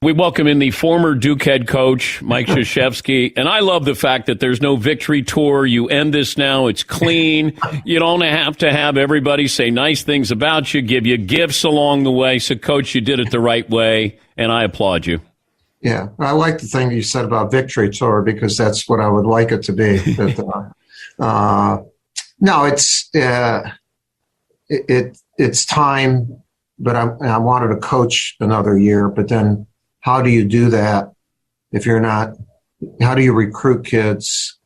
We welcome in the former Duke head coach, Mike Krzyzewski, and I love the fact that there's no victory tour. You end this now. It's clean. You don't have to have everybody say nice things about you, give you gifts along the way. So, Coach, you did it the right way, and I applaud you. Yeah, I like the thing you said about victory tour because that's what I would like it to be. No, it's time, but I wanted to coach another year, but then how do you do that if you're not, how do you recruit kids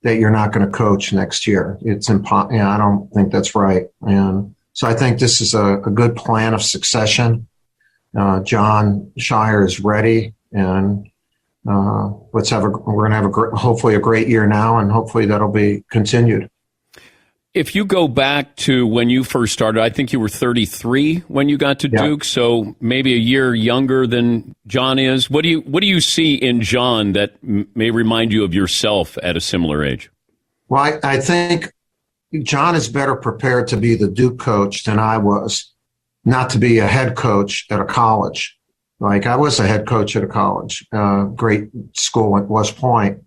that you're not going to coach next year? It's impossible. I don't think that's right. And so I think this is a good plan of succession. John Shire is ready, and we're going to have hopefully a great year now, and hopefully that'll be continued. If you go back to when you first started, I think you were 33 when you got to Duke, so maybe a year younger than John is. What do you see in John that may remind you of yourself at a similar age? Well, I think John is better prepared to be the Duke coach than I was, not to be a head coach at a college. Like I was a head coach at a college, great school at West Point,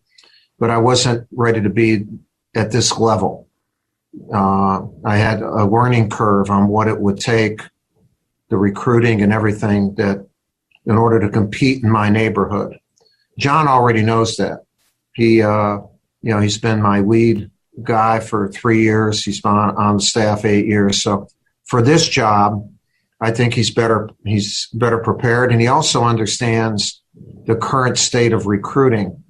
but I wasn't ready to be at this level. I had a learning curve on what it would take, the recruiting and everything that in order to compete in my neighborhood. John already knows that. He's been my lead guy for 3 years. He's been on the staff 8 years. So for this job, I think he's better prepared. And he also understands the current state of recruiting.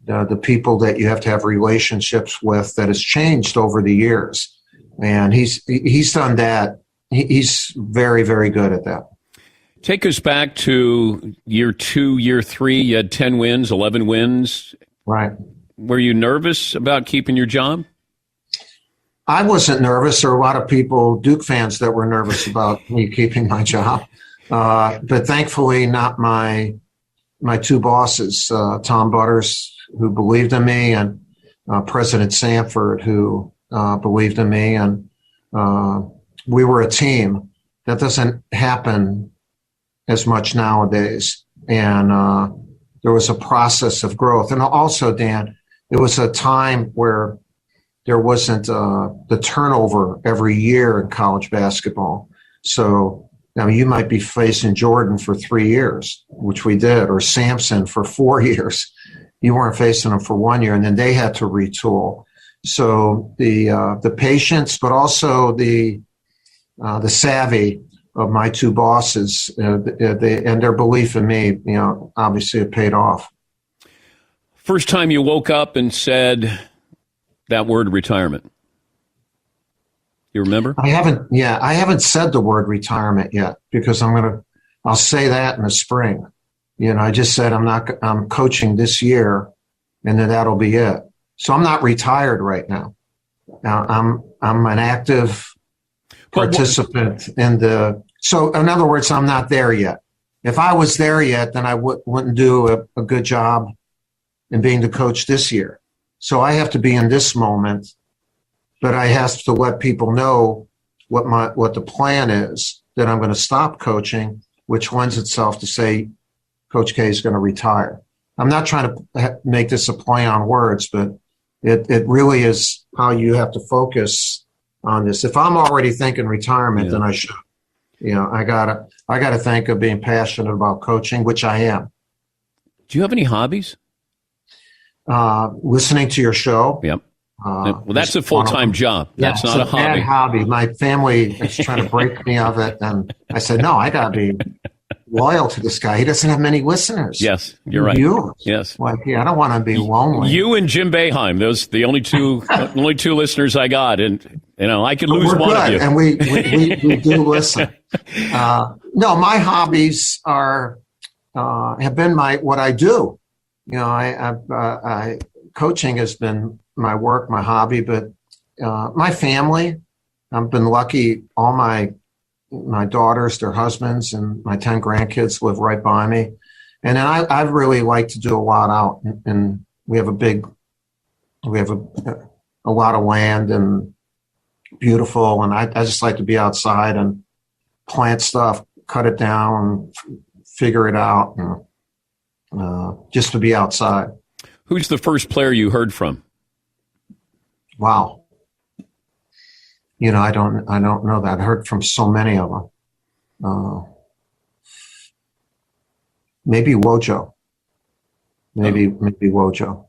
The people that you have to have relationships with that has changed over the years. And he's done that. He's very, very good at that. Take us back to year 2, year 3. You had 10 wins, 11 wins. Right. Were you nervous about keeping your job? I wasn't nervous. There were a lot of people, Duke fans, that were nervous about me keeping my job. But thankfully, not my two bosses, Tom Butters, who believed in me, and President Sanford, who believed in me. And we were a team. That doesn't happen as much nowadays. And there was a process of growth. And also, Dan, it was a time where there wasn't the turnover every year in college basketball. So now you might be facing Jordan for 3 years, which we did, or Sampson for 4 years. You weren't facing them for 1 year, and then they had to retool. So the patience, but also the savvy of my two bosses, and their belief in me, obviously it paid off. First time you woke up and said that word retirement. You remember? I haven't said the word retirement yet because I'll say that in the spring. I just said I'm coaching this year, and then that'll be it. So I'm not retired right now. I'm an active participant in the. So in other words, I'm not there yet. If I was there yet, then I wouldn't do a good job in being the coach this year. So I have to be in this moment, but I have to let people know what the plan is, that I'm going to stop coaching, which lends itself to say Coach K is going to retire. I'm not trying to make this a play on words, but it really is how you have to focus on this. If I'm already thinking retirement, then I should. I gotta think of being passionate about coaching, which I am. Do you have any hobbies? Listening to your show. Yep. Well, that's a full-time job. That's not a hobby. Bad hobby. My family is trying to break me of it, and I said, no, I got to be loyal to this guy. He doesn't have many listeners. Yes, you're right. Yes. I don't want to be lonely. You and Jim Boeheim, those the only two listeners I got, and I could lose one of you. And we do listen. No, my hobbies have been what I do. I coaching has been my work, my hobby, but my family, I've been lucky. All my daughters, their husbands, and my 10 grandkids live right by me. And then I really like to do a lot out, and we have a lot of land and beautiful. And I just like to be outside and plant stuff, cut it down, figure it out, and just to be outside. Who's the first player you heard from? Wow. I don't know that. I heard from so many of them. Maybe Wojo. Maybe Wojo.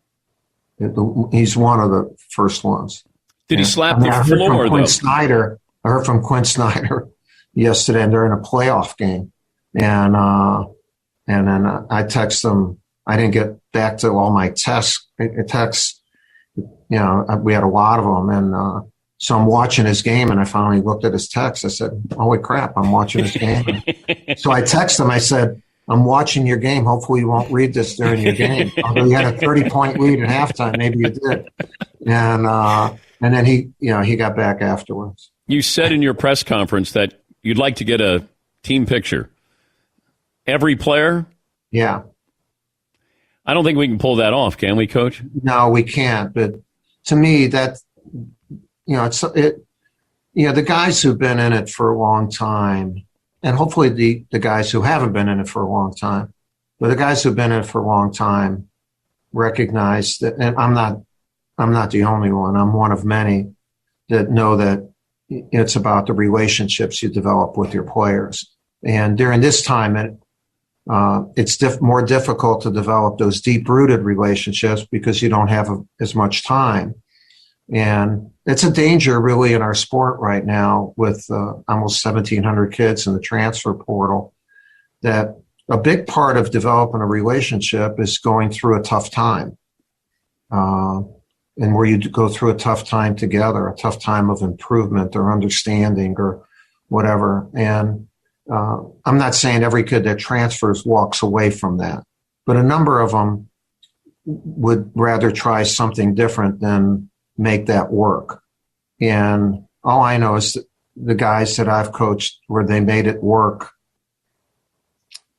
He's one of the first ones. Did he slap the floor, though? I heard from Quinn Snyder yesterday, and they're in a playoff game. And then I text them. I didn't get back to all my texts. We had a lot of them. And so I'm watching his game, and I finally looked at his text. I said, holy crap, I'm watching his game. So I texted him. I said, I'm watching your game. Hopefully you won't read this during your game. Although you had a 30-point lead at halftime, maybe you did. And then he got back afterwards. You said in your press conference that you'd like to get a team picture. Every player? Yeah. I don't think we can pull that off, can we, Coach? No, we can't. But to me, that the guys who've been in it for a long time, and hopefully the guys who haven't been in it for a long time, but the guys who've been in it for a long time recognize that, and I'm not the only one. I'm one of many that know that it's about the relationships you develop with your players. And during this time, it's more difficult to develop those deep-rooted relationships because you don't have as much time. And it's a danger really in our sport right now with almost 1,700 kids in the transfer portal, that a big part of developing a relationship is going through a tough time. And where you go through a tough time together, a tough time of improvement or understanding or whatever. And I'm not saying every kid that transfers walks away from that, but a number of them would rather try something different than make that work. And all I know is that the guys that I've coached where they made it work,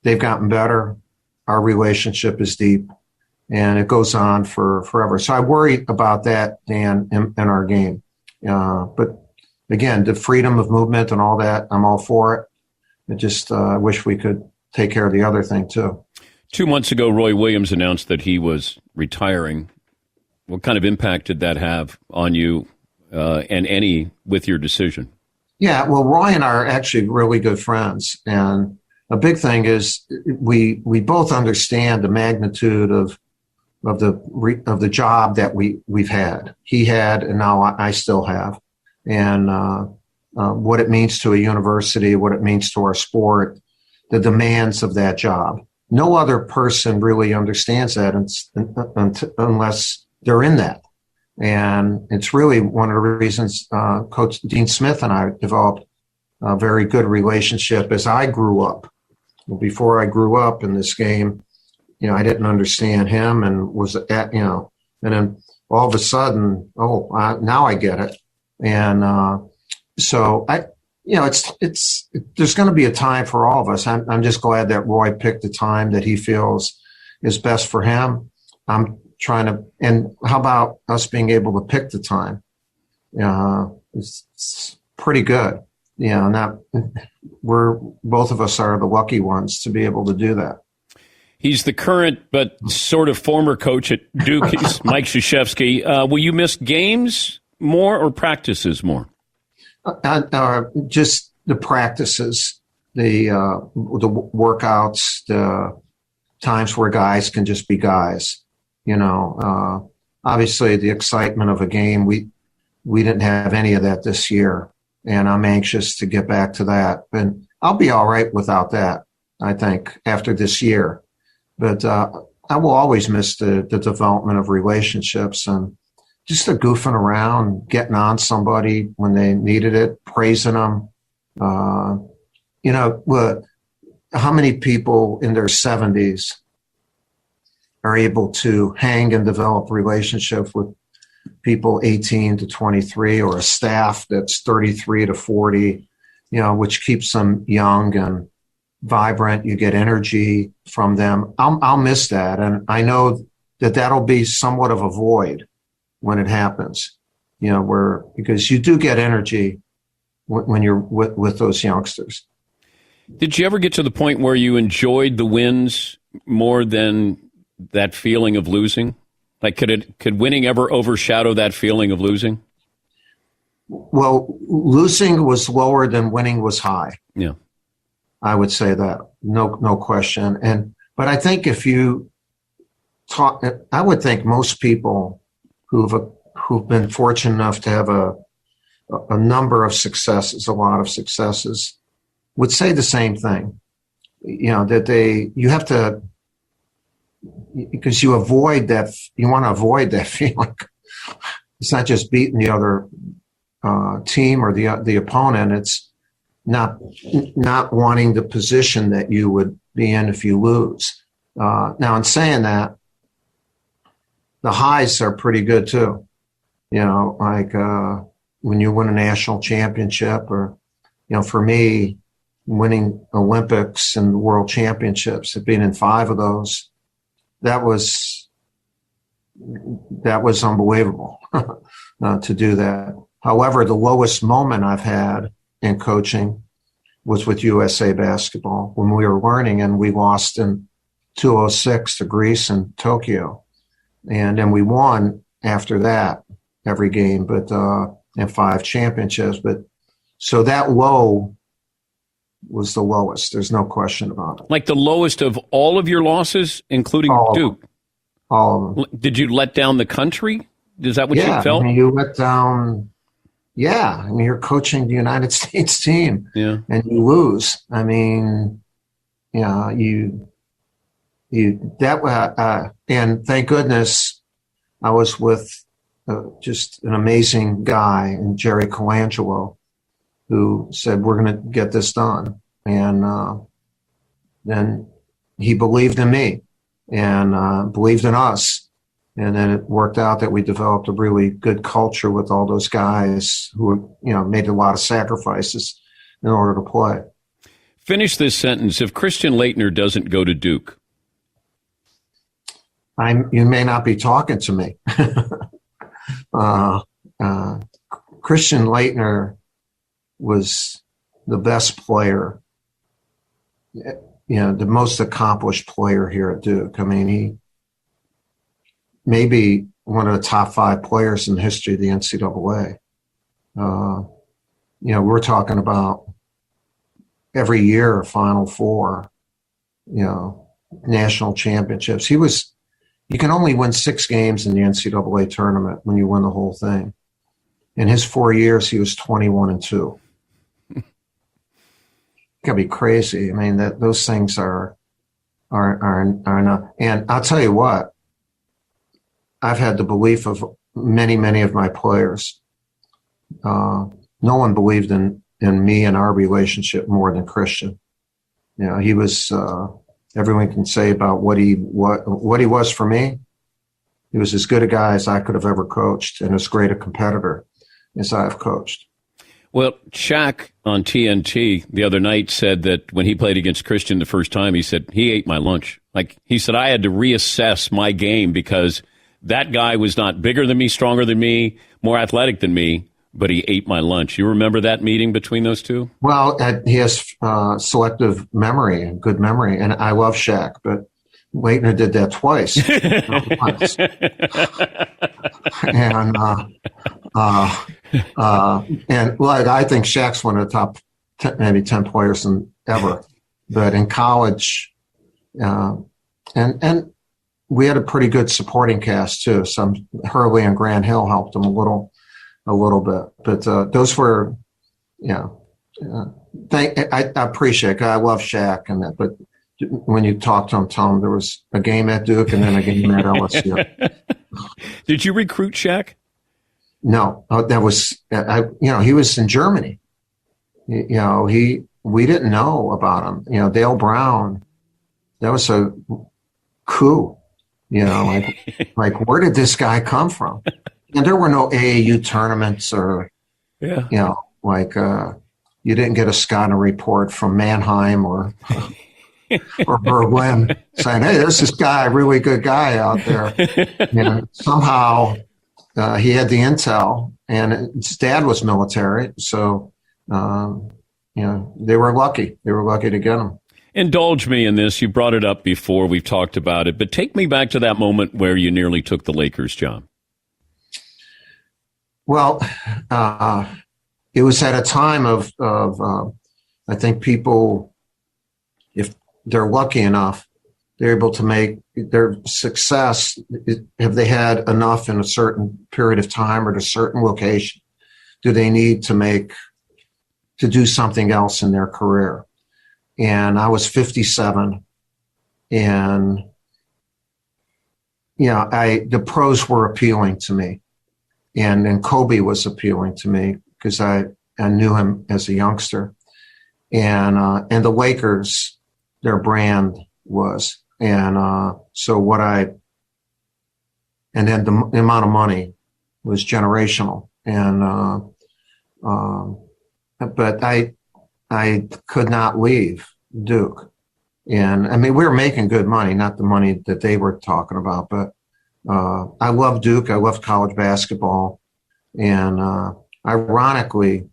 they've gotten better. Our relationship is deep, and it goes on for forever. So I worry about that, Dan, in our game. But again, the freedom of movement and all that, I'm all for it. I just wish we could take care of the other thing, too. 2 months ago, Roy Williams announced that he was retiring. What kind of impact did that have on you and any with your decision? Yeah, well, Roy and I are actually really good friends. And a big thing is we both understand the magnitude of the job that we've had. He had, and now I still have. And what it means to a university, what it means to our sport, the demands of that job. No other person really understands that unless they're in that. And it's really one of the reasons Coach Dean Smith and I developed a very good relationship as I grew up. Before I grew up in this game, I didn't understand him and was and then all of a sudden, now I get it. And so it's there's going to be a time for all of us. I'm just glad that Roy picked the time that he feels is best for him. I'm trying to, and how about us being able to pick the time? It's pretty good. We're both of us are the lucky ones to be able to do that. He's the current but sort of former coach at Duke. He's Mike Krzyzewski. Will you miss games more or practices more? Just the practices, the workouts, the times where guys can just be guys. Obviously the excitement of a game, we didn't have any of that this year, and I'm anxious to get back to that. And I'll be all right without that, I think, after this year. But I will always miss the development of relationships and just the goofing around, getting on somebody when they needed it, praising them. How many people in their 70s are able to hang and develop relationships with people 18 to 23 or a staff that's 33 to 40, which keeps them young and vibrant. You get energy from them. I'll miss that. And I know that'll be somewhat of a void when it happens, because you do get energy when you're with those youngsters. Did you ever get to the point where you enjoyed the wins more than that feeling of losing? Like, could winning ever overshadow that feeling of losing? Well, losing was lower than winning was high. Yeah. I would say that. No question. But I think if you talk, I would think most people who've been fortunate enough to have a number of successes, a lot of successes, would say the same thing. That you have to, because you want to avoid that feeling. It's not just beating the other team or the opponent. It's not wanting the position that you would be in if you lose. Now, in saying that, the highs are pretty good too. Like when you win a national championship, or for me, winning Olympics and World Championships, being in 5 of those, that was unbelievable to do that. However, the lowest moment I've had in coaching was with USA Basketball when we were learning, and we lost in 2006 to Greece and Tokyo. And then we won after that every game, but and 5 championships. But so that low was the lowest. There's no question about it. Like the lowest of all of your losses, including Duke? All of them. Did you let down the country? Is that what you felt? I mean, you let down. Yeah, I mean, you're coaching the United States team, and you lose. I mean, and thank goodness I was with just an amazing guy, and Jerry Colangelo, who said, we're going to get this done. And then he believed in me and believed in us. And then it worked out that we developed a really good culture with all those guys who, made a lot of sacrifices in order to play. Finish this sentence. If Christian Laettner doesn't go to Duke. You may not be talking to me. Christian Laettner was the best player, the most accomplished player here at Duke. I mean, he maybe one of the top 5 players in the history of the NCAA. We're talking about every year, Final Four, national championships. You can only win 6 games in the NCAA tournament when you win the whole thing. In his 4 years, he was 21-2. It could be crazy. I mean, those things are not. And I'll tell you what, I've had the belief of many, many of my players. No one believed in me and our relationship more than Christian. He was. Everyone can say about what he was for me. He was as good a guy as I could have ever coached, and as great a competitor as I have coached. Well, Shaq on TNT the other night said that when he played against Christian the first time, he said he ate my lunch. Like he said, I had to reassess my game because that guy was not bigger than me, stronger than me, more athletic than me, but he ate my lunch. You remember that meeting between those two? Well, he has selective memory and good memory, and I love Shaq, but Laettner did that twice. And I think Shaq's one of the top 10, maybe 10 players ever. But in college, and we had a pretty good supporting cast too. Some Hurley and Grant Hill helped him a little bit. But those were, I appreciate it. I love Shaq and that. But when you talk to him, tell him there was a game at Duke and then a game at LSU. Did you recruit Shaq? No, that was he was in Germany. We didn't know about him. Dale Brown, that was a coup. Like where did this guy come from? And there were no AAU tournaments or, you didn't get a scouting report from Mannheim or Berlin saying, hey, there's this guy, really good guy out there. Somehow he had the intel, and his dad was military. So, they were lucky. They were lucky to get him. Indulge me in this. You brought it up before. We've talked about it. But take me back to that moment where you nearly took the Lakers job. Well, it was at a time of I think people, if they're lucky enough, they're able to make their success. Have they had enough in a certain period of time or at a certain location? Do they need to do something else in their career? And I was 57, and the pros were appealing to me, and Kobe was appealing to me because I knew him as a youngster, and the Lakers, their brand was, and then the amount of money was generational, and but I could not leave Duke. And I mean, we were making good money, not the money that they were talking about, but I love Duke. I love college basketball. And ironically,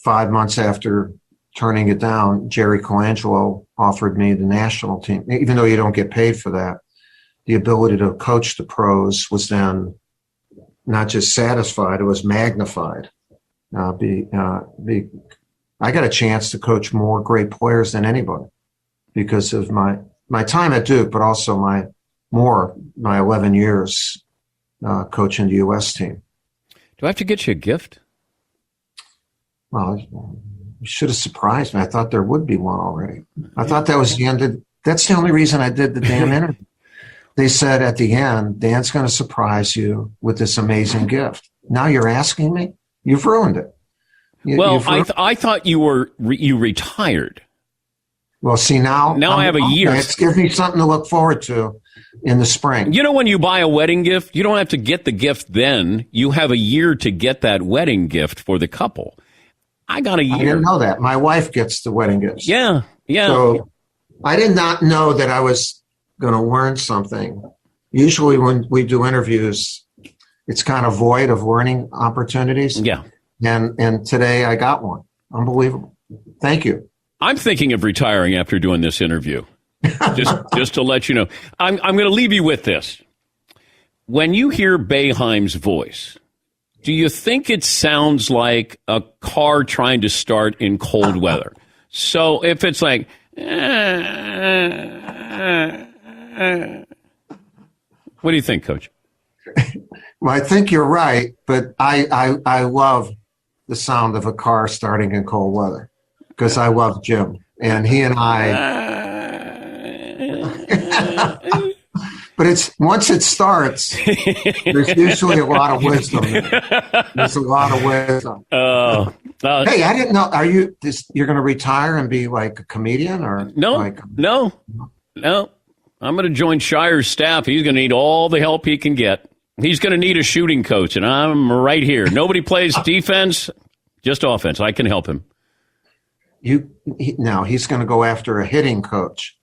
5 months after turning it down, Jerry Colangelo offered me the national team. Even though you don't get paid for that, the ability to coach the pros was then not just satisfied, it was magnified. I got a chance to coach more great players than anybody because of my time at Duke, but also my 11 years coaching the U.S. team. Do I have to get you a gift? Well, you should have surprised me. I thought there would be one already. I thought that was the end. That's the only reason I did the damn interview. They said at the end, Dan's going to surprise you with this amazing gift. Now you're asking me? You've ruined it. I thought you retired. Well, see, now I have a year. It gives me something to look forward to in the spring. You know, when you buy a wedding gift, you don't have to get the gift then. You have a year to get that wedding gift for the couple. I got a year. I didn't know that. My wife gets the wedding gifts. Yeah. So I did not know that I was going to learn something. Usually when we do interviews, it's kind of void of learning opportunities. Yeah. And today I got one. Unbelievable. Thank you. I'm thinking of retiring after doing this interview. Just to let you know. I'm going to leave you with this. When you hear Boeheim's voice, do you think it sounds like a car trying to start in cold weather? So if it's like, what do you think, Coach? Well, I think you're right, but I love the sound of a car starting in cold weather because I love Jim, and he and I. But once it starts, there's usually a lot of wisdom. There's a lot of wisdom. Hey, I didn't know. You're going to retire and be like a comedian or no? I'm going to join Shire's staff. He's going to need all the help he can get. He's going to need a shooting coach, and I'm right here. Nobody plays defense, just offense. I can help him. Now he's going to go after a hitting coach.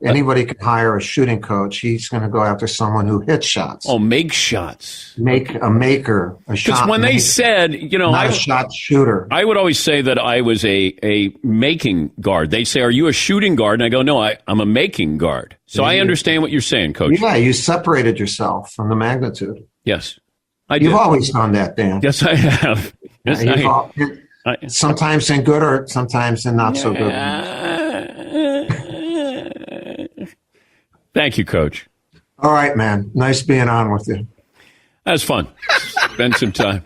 Anybody can hire a shooting coach. He's going to go after someone who hits shots. Oh, make shots. Make a maker, a shot. Because when they said, not a shot shooter. I would always say that I was a making guard. They say, "Are you a shooting guard?" And I go, "No, I'm a making guard." So I understand what you're saying, Coach. Yeah, you separated yourself from the magnitude. Yes, You've always done that, Dan. Yes, I have. Yes, sometimes in good or sometimes in not so good. Thank you, Coach. All right, man. Nice being on with you. That was fun. Spend some time.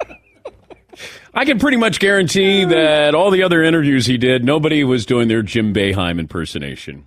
I can pretty much guarantee that all the other interviews he did, nobody was doing their Jim Boeheim impersonation.